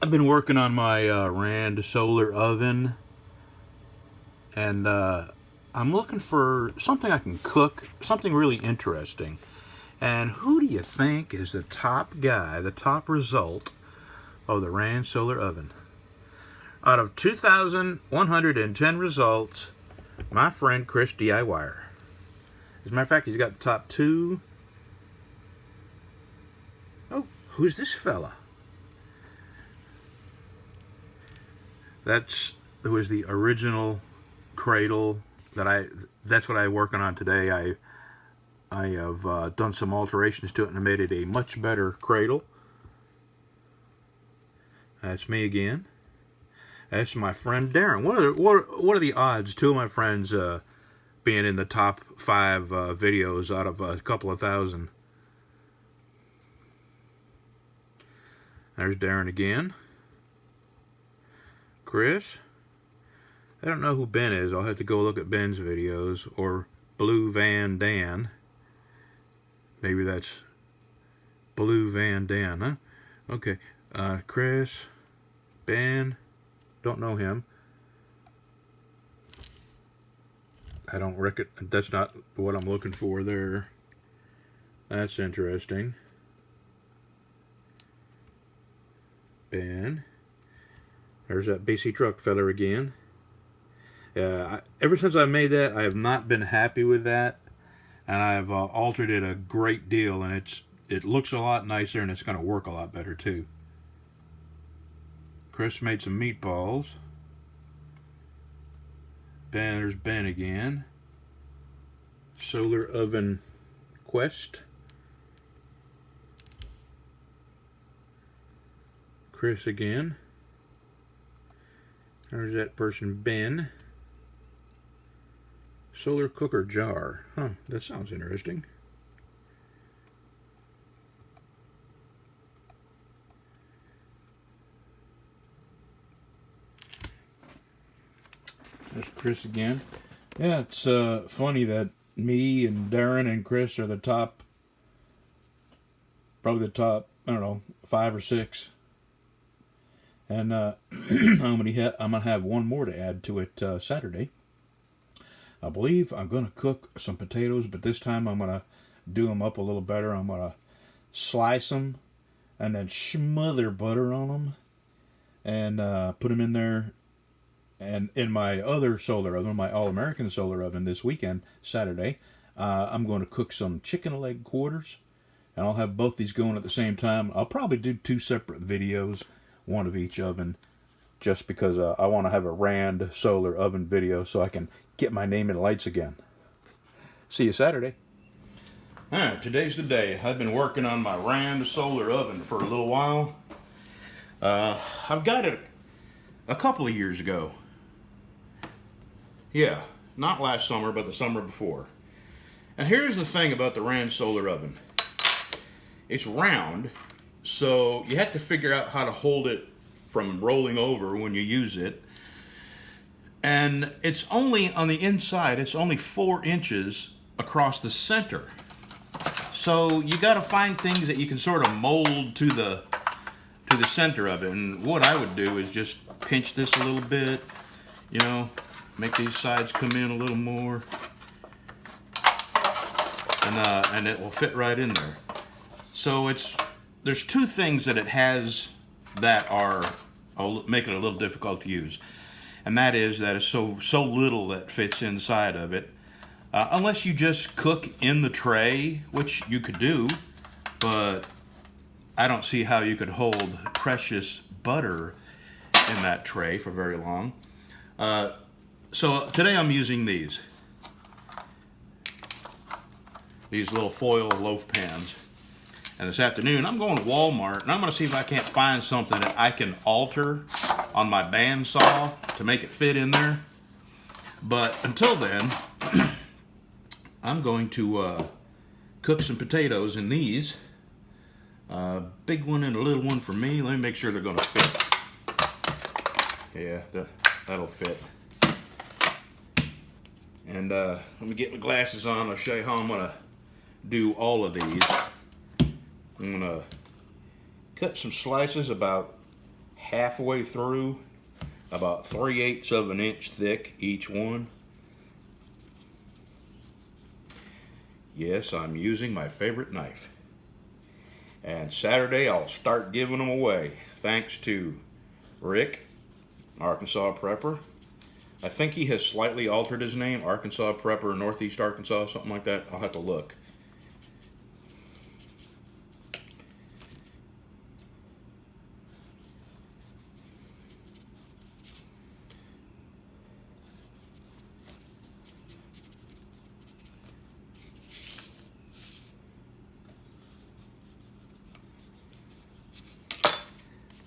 I've been working on my Rand solar oven, and I'm looking for something I can cook, something really interesting. And who do you think is the top guy, the top result of the Rand solar oven? Out of 2,110 results, my friend Chris DIYer. As a matter of fact, he's got the top two. Oh, who's this fella? That was the original cradle that's what I'm working on today. I have done some alterations to it and made it a much better cradle. That's me again. That's my friend Darren. What are the odds? Two of my friends being in the top 5 videos out of a couple of thousand. There's Darren again. Chris. I don't know who Ben is. I'll have to go look at Ben's videos. Or Blue Van Dan. Maybe that's Blue Van Dan, huh? Okay. Chris. Ben. Don't know him. I don't reckon. That's not what I'm looking for there. That's interesting. Ben. There's that BC truck feller again. Ever since I made that, I have not been happy with that, and I've altered it a great deal, and it looks a lot nicer, and it's going to work a lot better too. Chris made some meatballs. There's Ben again. Solar oven quest. Chris again. There's that person, Ben. Solar cooker jar. Huh, that sounds interesting. There's Chris again. Yeah, it's funny that me and Darren and Chris are probably the top, I don't know, 5 or 6. And I'm gonna have one more to add to it Saturday. I believe I'm gonna cook some potatoes, but this time I'm gonna do them up a little better. I'm gonna slice them and then smother butter on them and put them in there. And in my other solar oven, my All-American solar oven this weekend, Saturday, I'm going to cook some chicken leg quarters. And I'll have both these going at the same time. I'll probably do 2 separate videos, one of each oven, just because I want to have a Rand solar oven video so I can get my name in lights again. See you Saturday. Alright, today's the day. I've been working on my Rand solar oven for a little while. I've got it a couple of years ago. Yeah, not last summer, but the summer before. And here's the thing about the Rand solar oven. It's round, so you have to figure out how to hold it from rolling over when you use it. And it's only on the inside, it's only 4 inches across the center. So you got to find things that you can sort of mold to the center of it. And what I would do is just pinch this a little bit, you know, make these sides come in a little more, and it will fit right in there. So there's 2 things that it has that make it a little difficult to use, and that is that it's so little that fits inside of it. Unless you just cook in the tray, which you could do, but I don't see how you could hold precious butter in that tray for very long. So today I'm using these little foil loaf pans. And this afternoon I'm going to Walmart and I'm going to see if I can't find something that I can alter on my bandsaw to make it fit in there. But until then, I'm going to cook some potatoes in these. Big one and a little one for me. Let me make sure they're going to fit. Yeah, that'll fit. And let me get my glasses on. I'll show you how I'm going to do all of these. I'm going to cut some slices about halfway through, about 3/8 of an inch thick each one. Yes, I'm using my favorite knife. And Saturday I'll start giving them away, thanks to Rick, Arkansas Prepper. I think he has slightly altered his name, Arkansas Prepper, Northeast Arkansas, something like that. I'll have to look.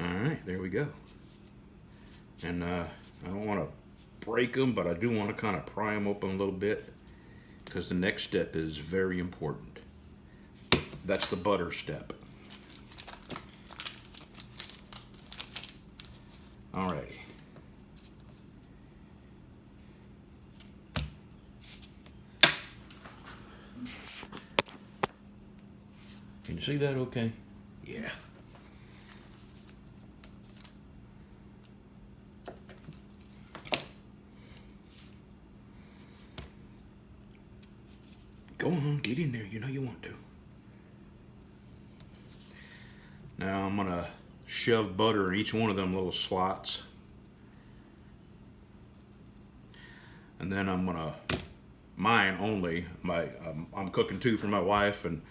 Alright, there we go. And I don't want to break them, but I do want to kind of pry them open a little bit, because the next step is very important. That's the butter step. Alrighty. Can you see that okay? Yeah. Go on, get in there. You know you want to. Now I'm gonna shove butter in each one of them little slots. And then I'm gonna, mine only, I'm cooking two for my wife, and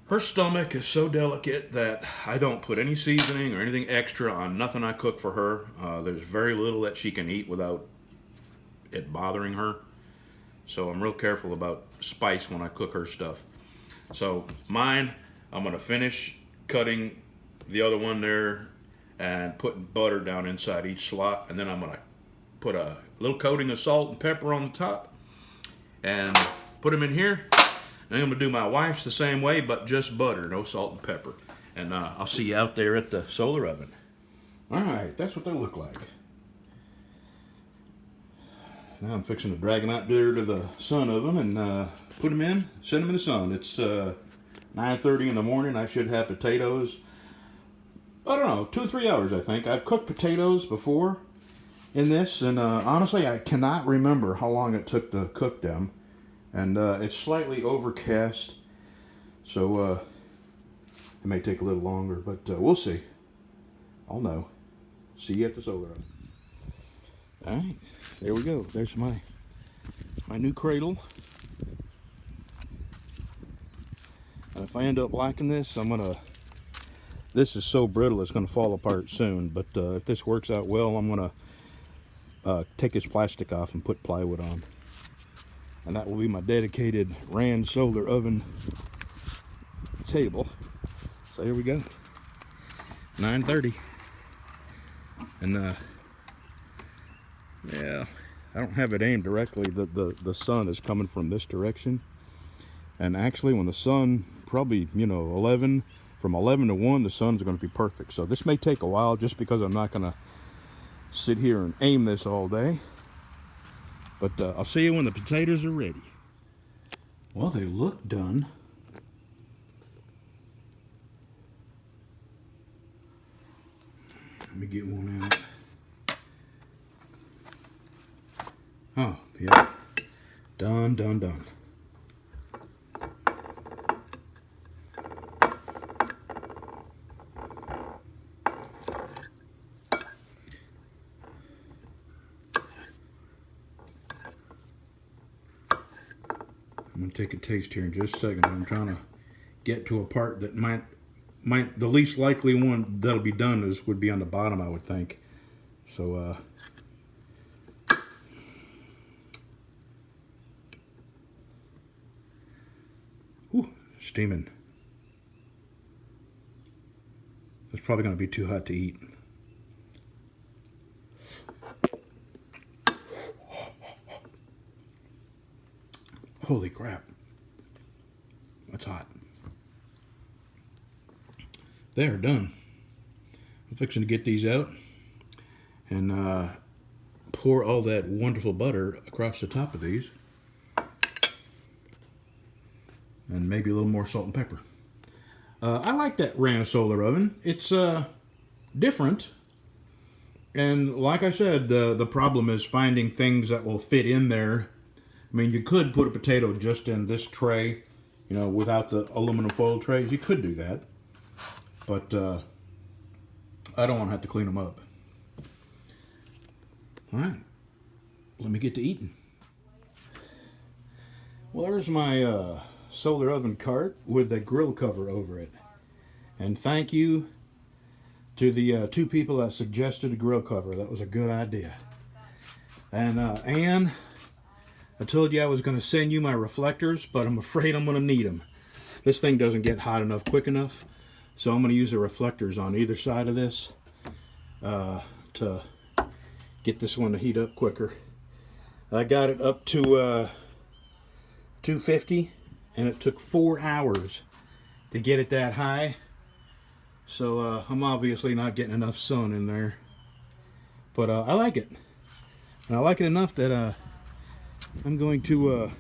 her stomach is so delicate that I don't put any seasoning or anything extra on nothing I cook for her. There's very little that she can eat without it bothering her. So I'm real careful about spice when I cook her stuff. So mine, I'm gonna finish cutting the other one there and putting butter down inside each slot, and then I'm gonna put a little coating of salt and pepper on the top and put them in here. And I'm gonna do my wife's the same way, but just butter, no salt and pepper. And I'll see you out there at the solar oven. All right, that's what they look like. Now I'm fixing to drag them out there to the sun oven and put them in, set them in the sun. It's 9:30 in the morning. I should have potatoes, I don't know, 2 or 3 hours I think. I've cooked potatoes before in this, and honestly I cannot remember how long it took to cook them. And it's slightly overcast, so it may take a little longer, but we'll see. I'll know. See you at the solar oven. All right, there we go. There's my new cradle. And if I end up liking this, this is so brittle it's gonna fall apart soon, but if this works out well, I'm gonna take this plastic off and put plywood on. And that will be my dedicated Rand solar oven table. So here we go. 9:30. And yeah, I don't have it aimed directly. The sun is coming from this direction. And actually when the sun, probably, you know, from 11 to 1, the sun's going to be perfect. So this may take a while just because I'm not going to sit here and aim this all day. But I'll see you when the potatoes are ready. Well, they look done. Let me get one out. Oh, yeah. Done, done, done. I'm going to take a taste here in just a second. I'm trying to get to a part that the least likely one that'll be done would be on the bottom, I would think. So, whew, steaming. It's probably going to be too hot to eat. Holy crap. That's hot. They are done. I'm fixing to get these out and pour all that wonderful butter across the top of these. And maybe a little more salt and pepper. I like that Rand solar oven. It's different. And like I said, the problem is finding things that will fit in there. I mean, you could put a potato just in this tray, you know, without the aluminum foil trays. You could do that. But I don't want to have to clean them up. All right, let me get to eating. Well, there's my solar oven cart with the grill cover over it. And thank you to the 2 people that suggested a grill cover. That was a good idea. And Anne, I told you I was going to send you my reflectors, but I'm afraid I'm going to need them. This thing doesn't get hot enough quick enough, so I'm going to use the reflectors on either side of this to get this one to heat up quicker. I got it up to 250, and it took 4 hours to get it that high. So I'm obviously not getting enough sun in there. But I like it. And I like it enough that I'm going to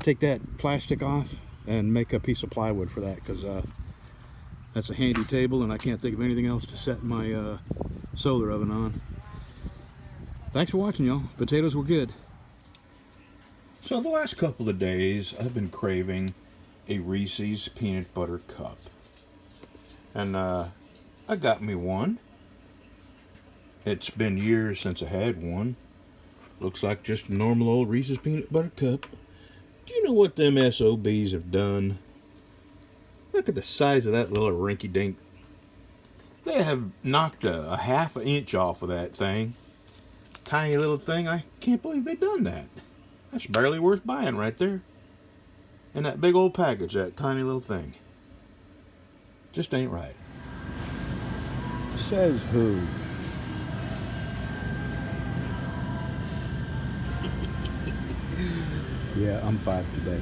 take that plastic off and make a piece of plywood for that, because that's a handy table and I can't think of anything else to set my solar oven on. Thanks for watching, y'all. Potatoes were good. So the last couple of days I've been craving a Reese's peanut butter cup. And I got me one. It's been years since I had one. Looks like just a normal old Reese's peanut butter cup. Do you know what them SOBs have done? Look at the size of that little rinky-dink. They have knocked a half an inch off of that thing. Tiny little thing. I can't believe they've done that. That's barely worth buying right there. And that big old package, that tiny little thing. Just ain't right. Says who? Yeah, I'm 5 today.